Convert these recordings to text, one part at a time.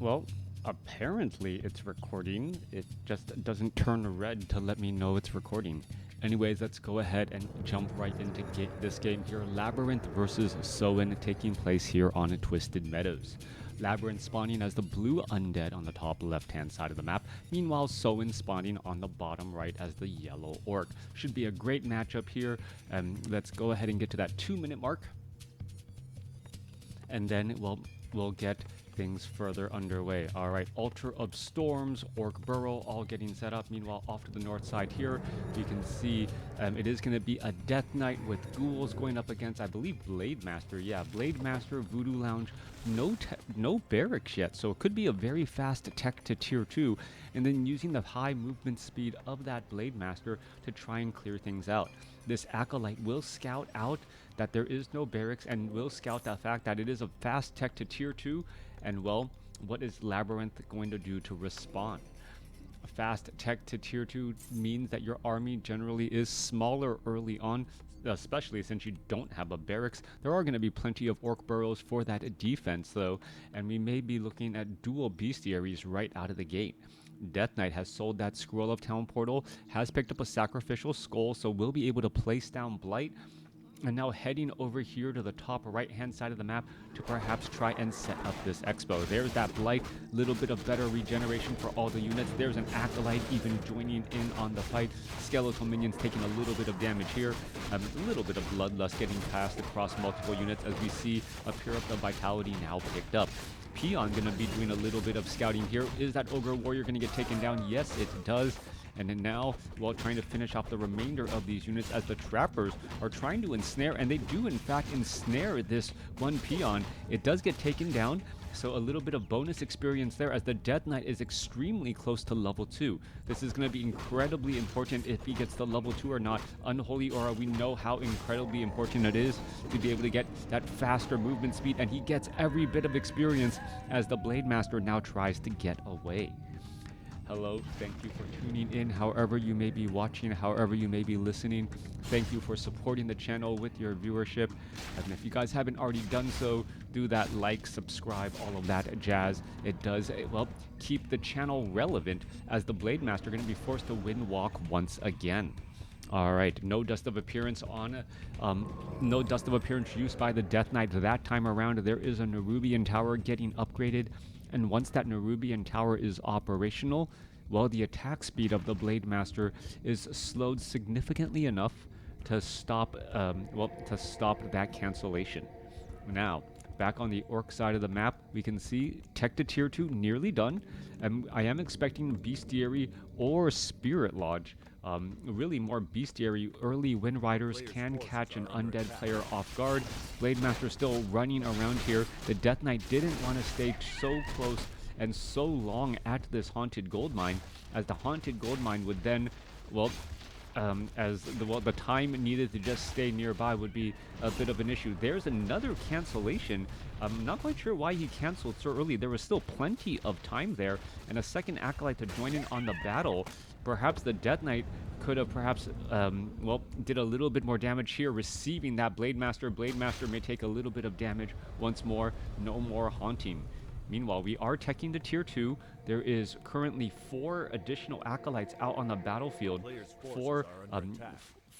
Well, apparently it's recording. It just doesn't turn red to let me know it's recording. Anyways, let's go ahead and jump right into this game here. LabyRinth versus Soen taking place here on Twisted Meadows. LabyRinth spawning as the blue undead on the top left-hand side of the map. Meanwhile, Soen spawning on the bottom right as the yellow orc. Should be a great matchup here. Let's go ahead and get to that 2-minute mark. And then we'll get things further underway. All right, Altar of Storms, Orc Burrow, all getting set up. Meanwhile, off to the north side here, you can see it is going to be a Death Knight with ghouls going up against, I believe, Blade Master. Yeah, Blade Master, Voodoo Lounge. No barracks yet, so it could be a very fast tech to tier 2, and then using the high movement speed of that Blade Master to try and clear things out. This Acolyte will scout out that there is no barracks and will scout the fact that it is a fast tech to tier 2, and well, what is LabyRinth going to do to respond? A fast tech to tier 2 means that your army generally is smaller early on, especially since you don't have a barracks. There are going to be plenty of orc burrows for that defense though, and we may be looking at dual bestiaries right out of the gate. Death Knight has sold that Scroll of Town portal, has picked up a sacrificial skull, so we'll be able to place down Blight. And now heading over here to the top right-hand side of the map to perhaps try and set up this expo. There's that Blight, little bit of better regeneration for all the units. There's an Acolyte even joining in on the fight. Skeletal minions taking a little bit of damage here. A little bit of bloodlust getting passed across multiple units as we see a Pure of Vitality now picked up. Peon going to be doing a little bit of scouting here. Is that Ogre Warrior going to get taken down? Yes, it does. And then now, while trying to finish off the remainder of these units as the trappers are trying to ensnare, and they do in fact ensnare this one Peon. It does get taken down, so a little bit of bonus experience there as the Death Knight is extremely close to level 2. This is going to be incredibly important if he gets to level 2 or not. Unholy Aura, we know how incredibly important it is to be able to get that faster movement speed, and he gets every bit of experience as the Blade Master now tries to get away. Hello, thank you for tuning in, however you may be watching, however you may be listening. Thank you for supporting the channel with your viewership. And if you guys haven't already done so, do that, like, subscribe, all of that jazz. It does, well, keep the channel relevant as the Blade Master going to be forced to win walk once again. All right, no dust of appearance no dust of appearance used by the Death Knight that time around. There is a Nerubian Tower getting upgraded. And once that Nerubian Tower is operational, well, the attack speed of the Blade Master is slowed significantly enough to stop, that cancellation. Now, back on the orc side of the map, we can see tech to tier 2 nearly done. I am expecting Bestiary or Spirit Lodge. Really more bestiary. Early Wind Riders can catch an undead player off guard. Blade Master still running around here. The Death Knight didn't want to stay so close and so long at this Haunted Gold Mine, as the Haunted Gold Mine would then, well, the time needed to just stay nearby would be a bit of an issue. There's another cancellation. I'm not quite sure why he canceled so early. There was still plenty of time there, and a second Acolyte to join in on the battle. Perhaps the Death Knight could have perhaps, did a little bit more damage here, receiving that Blade Master. Blade Master may take a little bit of damage once more. No more haunting. Meanwhile, we are teching the tier 2. There is currently 4 additional Acolytes out on the battlefield for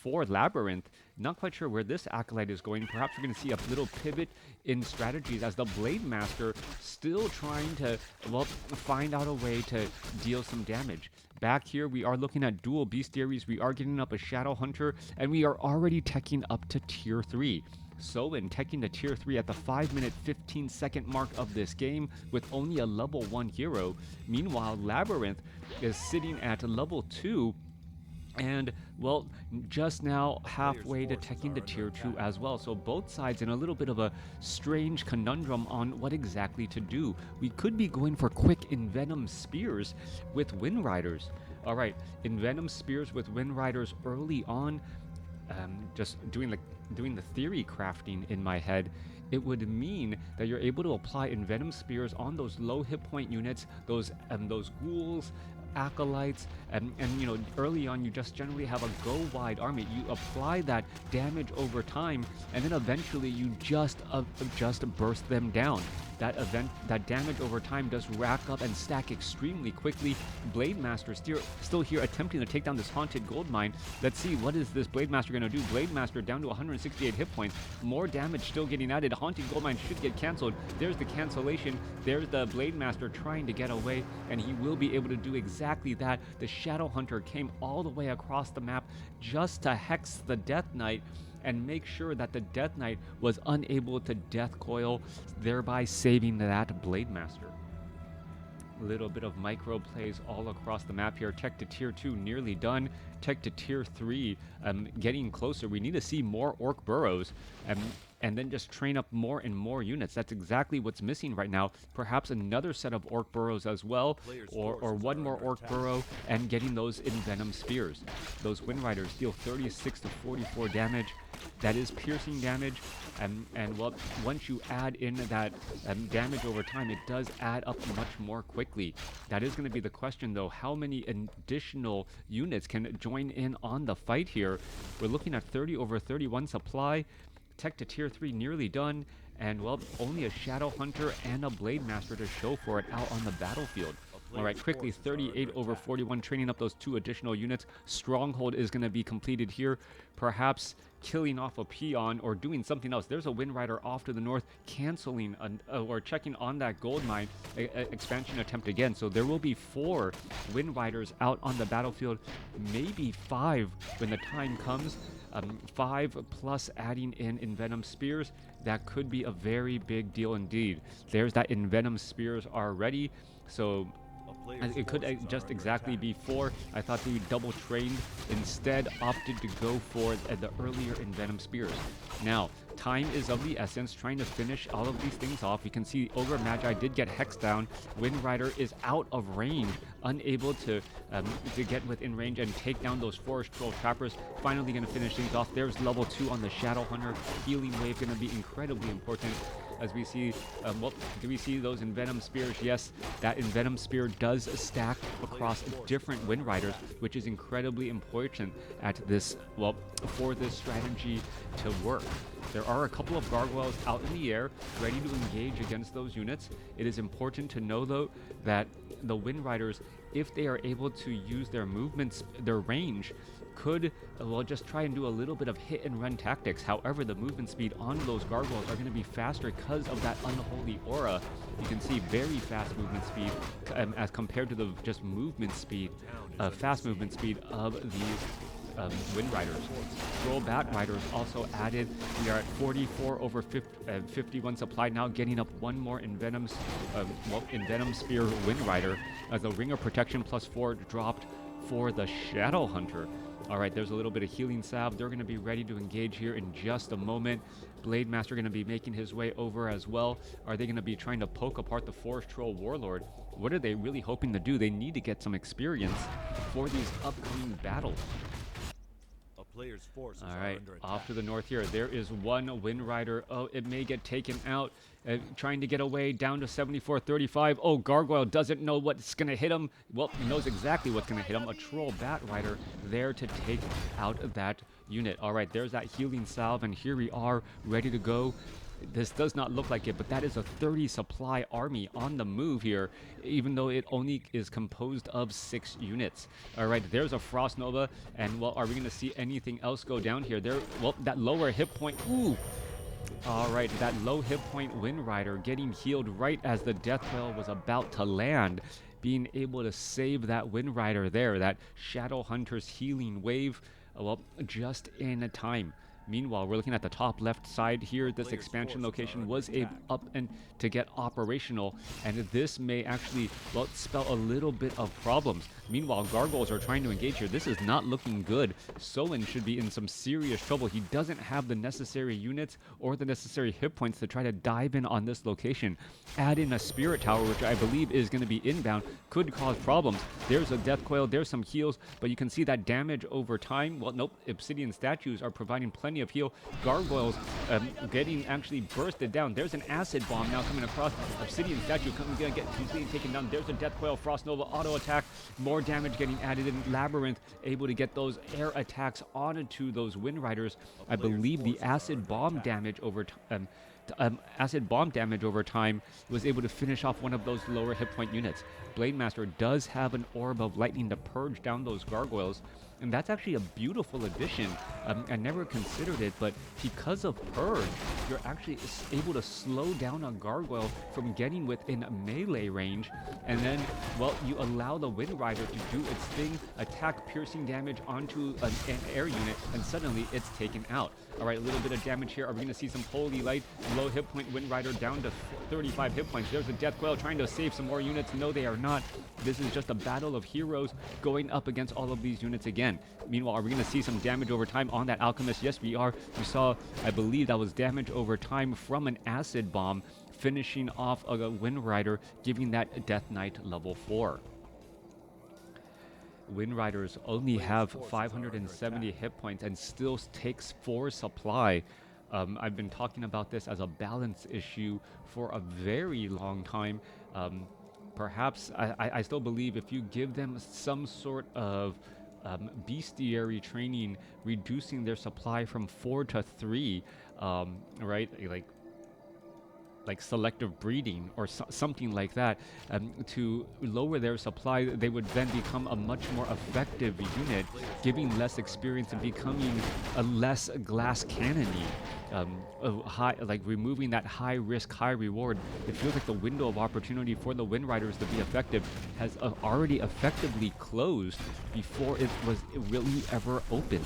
LabyRinth. Not quite sure where this Acolyte is going. Perhaps we're going to see a little pivot in strategies as the Blade Master still trying to, well, find out a way to deal some damage. Back here, we are looking at dual bestiaries. We are getting up a Shadow Hunter, and we are already teching up to tier 3. Soen teching to tier 3 at the 5-minute 15-second mark of this game with only a level 1 hero. Meanwhile, LabyRinth is sitting at level 2 and, well, just now halfway to teching to tier 2 as well. So both sides in a little bit of a strange conundrum on what exactly to do. We could be going for quick Envenom Spears with Wind Riders. All right, Envenom Spears with Wind Riders early on. Just doing the theory crafting in my head, it would mean that you're able to apply Envenom Spears on those low hit point units, those ghouls, Acolytes, and you know, early on you just generally have a go wide army. You apply that damage over time, and then eventually you just burst them down. that damage over time does rack up and stack extremely quickly. Blade Master still here attempting to take down this haunted gold mine. Let's see, what is this Blade Master going to do? Blade Master down to 168 hit points. More damage still getting added. Haunted gold mine should get cancelled. There's the cancellation. There's the Blade Master trying to get away, and he will be able to do exactly that. The Shadow Hunter came all the way across the map just to hex the Death Knight and make sure that the Death Knight was unable to death coil, thereby saving that Blade Master. A little bit of micro plays all across the map here. Tech to tier 2 nearly done. Tech to tier 3 getting closer. We need to see more Orc Burrows and then just train up more and more units. That's exactly what's missing right now. Perhaps another set of Orc Burrows as well, or one more Orc Burrow and getting those Envenom Spears. Those Wind Riders deal 36 to 44 damage. That is piercing damage, and well, once you add in that damage over time, it does add up much more quickly. That is going to be the question, though. How many additional units can join in on the fight here? We're looking at 30 over 31 supply. Tech to tier 3 nearly done, and well, only a Shadow Hunter and a Blade Master to show for it out on the battlefield. All right, quickly, 38 over 41, training up those 2 additional units. Stronghold is going to be completed here. Perhaps killing off a peon or doing something else. There's a Wind Rider off to the north, canceling or checking on that gold mine expansion attempt again. So there will be 4 Wind Riders out on the battlefield, maybe 5 when the time comes. 5 plus adding in Envenom Spears. That could be a very big deal indeed. There's that Envenom Spears already. So it could just exactly be 4. I thought they double trained. Instead, opted to go for the earlier Envenom Spears. Now, time is of the essence, trying to finish all of these things off. You can see Ogre Magi did get hexed down. Wind Rider is out of range, unable to get within range and take down those Forest Troll Trappers. Finally going to finish things off. There's level 2 on the Shadow Hunter. Healing Wave going to be incredibly important. As we see, well, do we see those Envenom Spears? Yes, that Envenom Spear does stack across different Wind Riders, which is incredibly important at this, well, for this strategy to work. There are a couple of gargoyles out in the air, ready to engage against those units. It is important to know, though, that the Wind Riders, if they are able to use their movements, their range, could, well, just try and do a little bit of hit and run tactics. However, the movement speed on those gargoyles are going to be faster because of that unholy aura. You can see very fast movement speed as compared to the just movement speed, fast movement speed of these Wind Riders. Troll Bat Riders also added. We are at 44 over 51 supply now, getting up one more Envenom Spear Wind Rider as the Ring of Protection +4 dropped for the Shadow Hunter. All right, there's a little bit of healing salve. They're going to be ready to engage here in just a moment. Blade Master going to be making his way over as well. Are they going to be trying to poke apart the Forest Troll Warlord? What are they really hoping to do? They need to get some experience for these upcoming battles. All right, off to the north here. There is one Wind Rider. Oh, it may get taken out. Trying to get away, down to 74-35. Oh, Gargoyle doesn't know what's going to hit him. Well, he knows exactly what's going to hit him. A Troll Bat Rider there to take out that unit. All right, there's that healing salve, and here we are, ready to go. This does not look like it, but that is a 30 supply army on the move here, even though it only is composed of 6 units. All right, there's a Frost Nova, and well, are we going to see anything else go down here? There, well, that lower hit point, ooh. All right, that low hit point Wind Rider getting healed right as the Death Whale was about to land, being able to save that Wind Rider there, that Shadow Hunter's healing wave, well, just in time. Meanwhile, we're looking at the top left side here. This expansion location was up and to get operational, and this may actually, well, spell a little bit of problems. Meanwhile, Gargoyles are trying to engage here. This is not looking good. Soen should be in some serious trouble. He doesn't have the necessary units or the necessary hit points to try to dive in on this location. Add in a Spirit Tower, which I believe is going to be inbound, could cause problems. There's a Death Coil, there's some heals, but you can see that damage over time. Well, nope, Obsidian Statues are providing plenty plenty of heal. Gargoyles getting actually bursted down. There's an acid bomb now coming across. Obsidian statue gonna get completely taken down. There's a Death Coil, Frost Nova auto attack. More damage getting added in. LabyRinth able to get those air attacks onto those Wind Riders. I believe the acid bomb damage over time. Acid bomb damage over time was able to finish off one of those lower hit point units. Blademaster does have an Orb of Lightning to purge down those gargoyles, and that's actually a beautiful addition. I never considered it, but because of Purge, you're actually able to slow down a gargoyle from getting within melee range, and then, well, you allow the Wind Rider to do its thing, attack piercing damage onto an air unit, and suddenly it's taken out. All right, a little bit of damage here. Are we going to see some Holy Light? Low hit point Wind Rider down to 35 hit points. There's a Death Coil trying to save some more units. No, they are not. This is just a battle of heroes going up against all of these units again. Meanwhile, are we going to see some damage over time on that Alchemist? Yes, we are. We saw, I believe that was damage over time from an Acid Bomb, finishing off a Wind Rider, giving that Death Knight level 4. Wind Riders only have 570 hit points and still takes 4 supply. I've been talking about this as a balance issue for a very long time. Perhaps, I still believe if you give them some sort of bestiary training, reducing their supply from 4 to 3, right? Like selective breeding or something like that, to lower their supply, they would then become a much more effective unit, giving less experience and becoming a less glass cannony. Like removing that high risk, high reward. It feels like the window of opportunity for the Wind Riders to be effective has already effectively closed before it was really ever opened.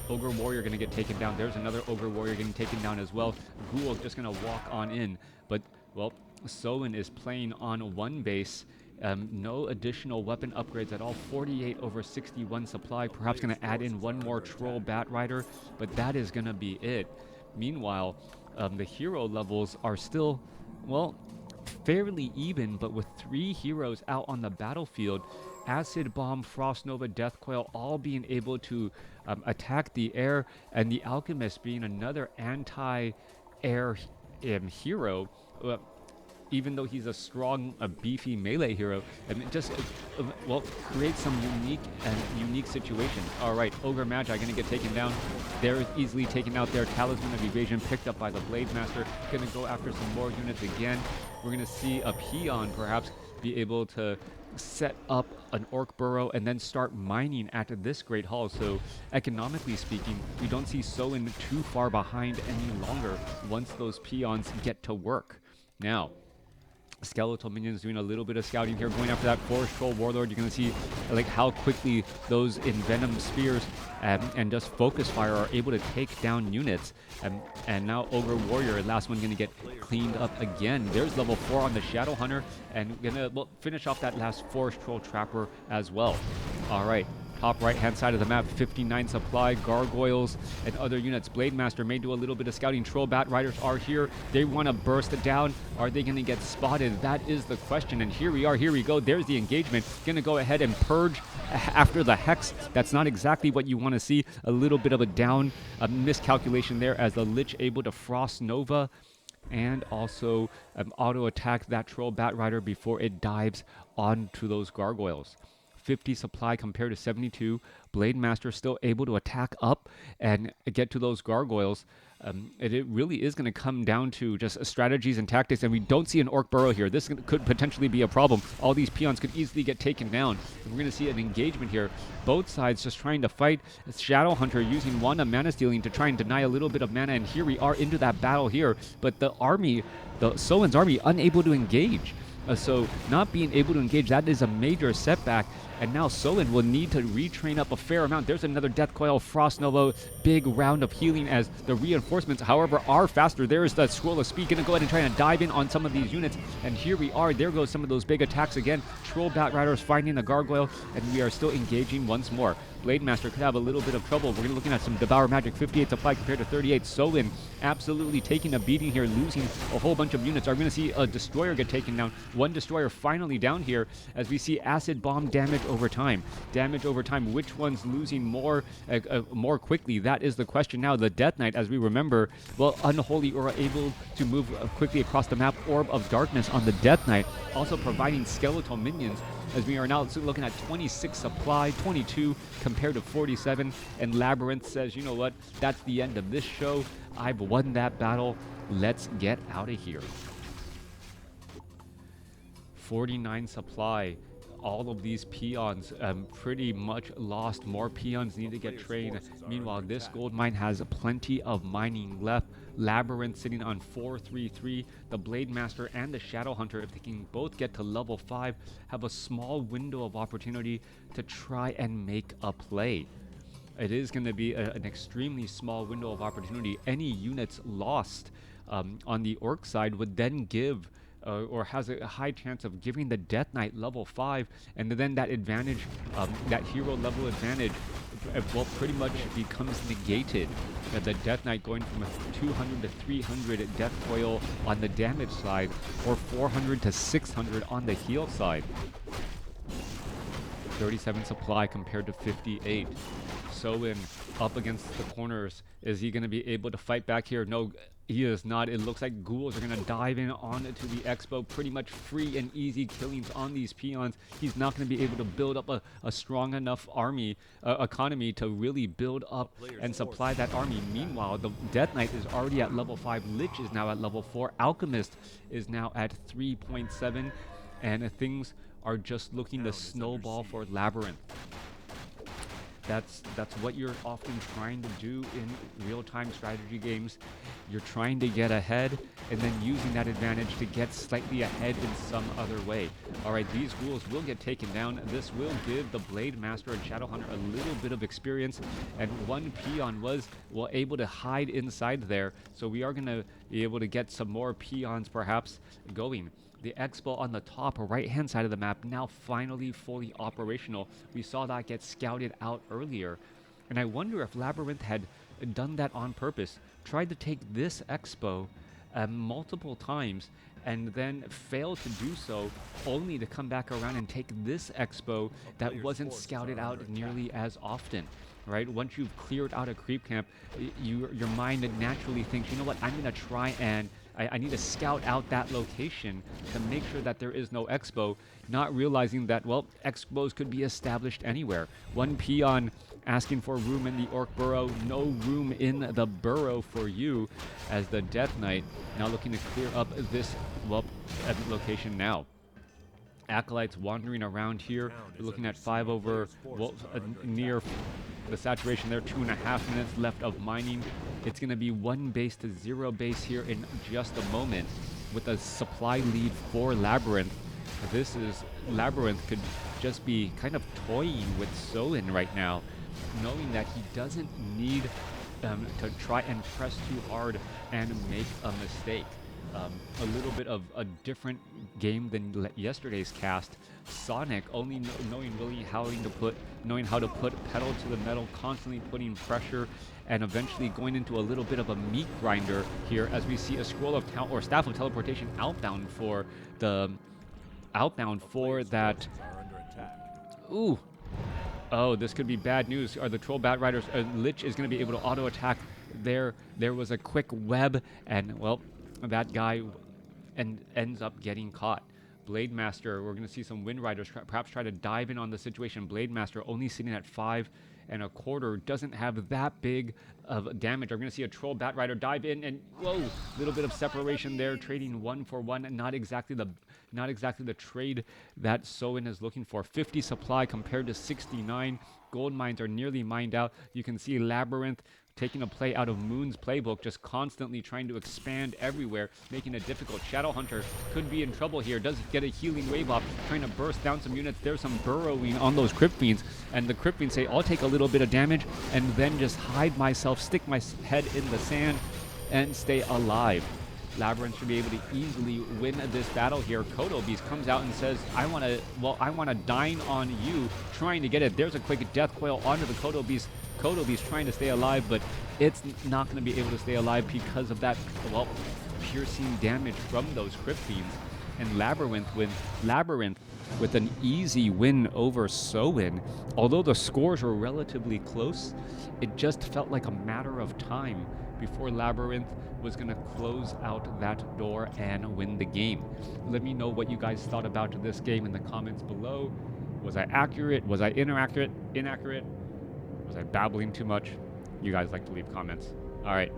Ogre Warrior going to get taken down. There's another Ogre Warrior getting taken down as well. Ghoul's just going to walk on in. But, well, Soen is playing on one base. No additional weapon upgrades at all. 48 over 61 supply. Perhaps going to add in one more Troll Bat Rider. But that is going to be it. Meanwhile, the hero levels are still, well, fairly even. But with 3 heroes out on the battlefield, Acid Bomb, Frost Nova, Death Coil all being able to attack the air, and the Alchemist being another anti-air hero, even though he's a strong, beefy melee hero, and it just well, creates some unique situations. All right, Ogre Magi going to get taken down. They're easily taken out there. Talisman of Evasion picked up by the Blademaster. Going to go after some more units again. We're going to see a Peon perhaps be able to set up an Orc Burrow and then start mining at this Great Hall. So economically speaking, we don't see Soen too far behind any longer once those Peons get to work. Now, Skeletal Minions doing a little bit of scouting here, going after that Forest Troll Warlord. You're going to see like how quickly those Envenom Spears and just Focus Fire are able to take down units. And now Ogre Warrior, last one, going to get cleaned up again. There's level 4 on the Shadow Hunter, and going to finish off that last Forest Troll Trapper as well. All right. Top right-hand side of the map, 59 supply, gargoyles, and other units. Blademaster may do a little bit of scouting. Troll Bat Riders are here. They want to burst it down. Are they going to get spotted? That is the question. And here we are. Here we go. There's the engagement. Going to go ahead and purge after the Hex. That's not exactly what you want to see. A little bit of a miscalculation there as the Lich able to Frost Nova and also auto attack that Troll Bat Rider before it dives onto those gargoyles. 50 supply compared to 72. Blademaster still able to attack up and get to those gargoyles. It really is going to come down to just strategies and tactics, and we don't see an Orc Burrow here. This could potentially be a problem. All these peons could easily get taken down. And we're going to see an engagement here. Both sides just trying to fight. Shadow Hunter using Wanda Mana Stealing to try and deny a little bit of mana, and here we are into that battle here. But the army, the Soen's army, unable to engage. So not being able to engage, that is a major setback. And now Soen will need to retrain up a fair amount. There's another Death Coil, Frost Nova, big round of healing as the reinforcements, however, are faster. There's the Scroll of Speed, going to go ahead and try and dive in on some of these units. And here we are. There goes some of those big attacks again. Troll Bat Riders finding the gargoyle, and we are still engaging once more. Blade Master could have a little bit of trouble. We're looking at some Devour Magic, 58 supply compared to 38. Soin absolutely taking a beating here, losing a whole bunch of units. Are we going to see a Destroyer get taken down? One Destroyer finally down here as we see Acid Bomb damage over time. Damage over time. Which one's losing more quickly? That is the question now. The Death Knight, as we remember, well, Unholy Aura able to move quickly across the map. Orb of Darkness on the Death Knight, also providing skeletal minions, as we are now looking at 26 supply, 22 compared to 47, and LabyRinth says, you know what, that's the end of this show. I've won that battle. Let's get out of here. 49 supply. All of these peons pretty much lost. More peons need to get trained. Meanwhile, this gold mine has plenty of mining left. LabyRinth sitting on 433. The Blade Master and the Shadow Hunter, if they can both get to level 5, have a small window of opportunity to try and make a play. It is going to be an extremely small window of opportunity. Any units lost on the Orc side would then give or has a high chance of giving the Death Knight level 5, and then that advantage, that hero level advantage, well, pretty much becomes negated. The Death Knight going from a 200 to 300 death coil on the damage side, or 400 to 600 on the heal side. 37 supply compared to 58. Soin up against the corners. Is he going to be able to fight back here? No, he is not. It looks like ghouls are going to dive in onto the expo. Pretty much free and easy killings on these peons. He's not going to be able to build up a strong enough army, economy to really build up and supply that army. Meanwhile, the Death Knight is already at level 5. Lich is now at level 4. Alchemist is now at 3.7. And things are just looking to snowball for LabyRinth. That's what you're often trying to do in real-time strategy games. You're trying to get ahead and then using that advantage to get slightly ahead in some other way. All right, these ghouls will get taken down. This will give the Blade Master and Shadow Hunter a little bit of experience, and one peon was able to hide inside there. So we are going to be able to get some more peons perhaps going. The expo on the top right-hand side of the map now finally fully operational. We saw that get scouted out earlier. And I wonder if LabyRinth had done that on purpose. Tried to take this expo multiple times and then failed to do so, only to come back around and take this expo that wasn't scouted out nearly as often. Right? Once you've cleared out a creep camp, your mind naturally thinks, you know what, I'm going to try and I need to scout out that location to make sure that there is no expo, not realizing that, well, expos could be established anywhere. One peon asking for room in the Orc burrow, no room in the burrow for you, as the Death Knight now looking to clear up this, well, location now. Acolytes wandering around here. We're looking at 5 over, well, near the saturation there, 2.5 minutes left of mining. It's going to be 1 base to 0 base here in just a moment with a supply lead for LabyRinth. This is, LabyRinth could just be kind of toying with Soin right now, knowing that he doesn't need to try and press too hard and make a mistake. A little bit of a different game than yesterday's cast. Sonic only knowing how to put pedal to the metal, constantly putting pressure, and eventually going into a little bit of a meat grinder here, as we see a scroll of or staff of teleportation outbound for that. Ooh. Oh, this could be bad news. Are the Troll Bat Riders? Lich is going to be able to auto attack. There was a quick web, and well, that guy ends up getting caught. Blade Master, we're going to see some Wind Riders perhaps try to dive in on the situation. Blade Master only sitting at 5.25, doesn't have that big of damage. We're going to see a Troll Bat Rider dive in, and whoa, little bit of separation there, trading 1 for 1. Not exactly the trade that Soin is looking for. 50 supply compared to 69. Gold mines are nearly mined out. You can see LabyRinth taking a play out of Moon's playbook, just constantly trying to expand everywhere, making it difficult. Shadow Hunter could be in trouble here. Does get a healing wave off, trying to burst down some units. There's some burrowing on those Crypt Fiends, and the Crypt Fiends say, I'll take a little bit of damage and then just hide myself, stick my head in the sand, and stay alive. LabyRinth should be able to easily win this battle here. CrotaGaming comes out and says, I want to dine on you, trying to get it. There's a quick death coil onto the CrotaGaming. CrotaGaming trying to stay alive, but it's not going to be able to stay alive because of that, well, piercing damage from those Crypt Fiends. And LabyRinth with an easy win over Sowin. Although the scores were relatively close, it just felt like a matter of time before LabyRinth was going to close out that door and win the game. Let me know what you guys thought about this game in the comments below. Was I accurate? Was I inaccurate? Was I babbling too much? You guys like to leave comments. All right.